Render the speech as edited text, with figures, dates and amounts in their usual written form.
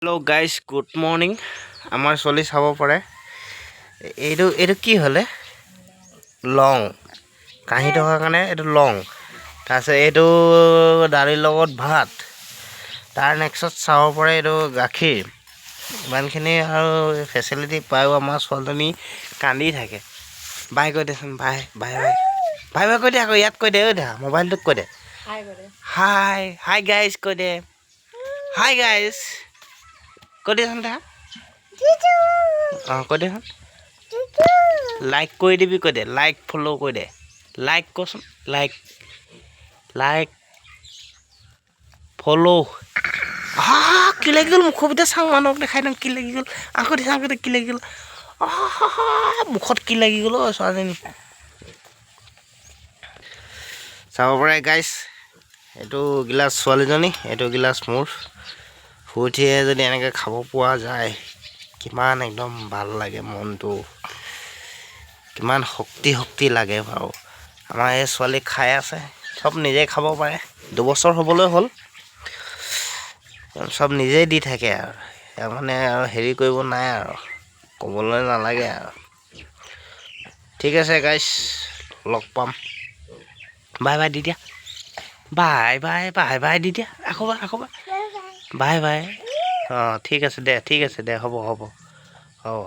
Hello' guys good morning. আমাৰ চলি চাব পাৰে এইটো কি হ'লে লং কাঁহি থকাৰ কাৰণে এইটো লং। তাৰপিছত এইটো দালিৰ লগত ভাত। তাৰ নেক্সট চাব পাৰে এইটো গাখীৰ। ইমানখিনি আৰু ফেচিলিটি পায়ো আমাৰ ছোৱালীজনী কান্দি থাকে। বাই কৈ দেচোন, bye bye bye bye bye কৈ দে আকৌ, ইয়াত কৈ দে। ঐ দা মোবাইলটোক কৈ দে হাই হাই গাইজ কৈ দে, হাই গাইজ কৈ দেচোন দা। অঁ কৈ দেচোন, লাইক কৰি দিবি কৈ দে, লাইক ফ'ল' কৰি দে। লাইক কচোন, লাইক লাইক ফ'ল' কি লাগি গ'ল মুখৰ ভিতৰত চাওঁ, মানুহক দেখাই দিওঁ কি লাগি গ'ল। আকৌ দে আকৌ দে কি লাগি গ'ল, মুখত কি লাগি গ'ল অ' ছোৱালীজনী। চাব পাৰে গাইজ, এইটো গিলাচ ছোৱালীজনী, এইটো গিলাচ মোৰ। শুই উঠিয়ে যদি এনেকৈ খাব পোৱা যায় কিমান একদম ভাল লাগে মনটো, কিমান শক্তি লাগে বাৰু। আমাৰ এই ছোৱালী খাই আছে, চব নিজে খাব পাৰে। 2 বছৰ হ'বলৈ হ'ল, চব নিজেই দি থাকে আৰু মানে আৰু হেৰি কৰিব নাই আৰু ক'বলৈ নালাগে আৰু। ঠিক আছে গাইজ, লগ পাম। বাই বাই দি দিয়া, bye bye bye by the দিয়া, আকৌ বাই বাই। অঁ ঠিক আছে দে, ঠিক আছে দে, হ'ব হ'ব হ'ব।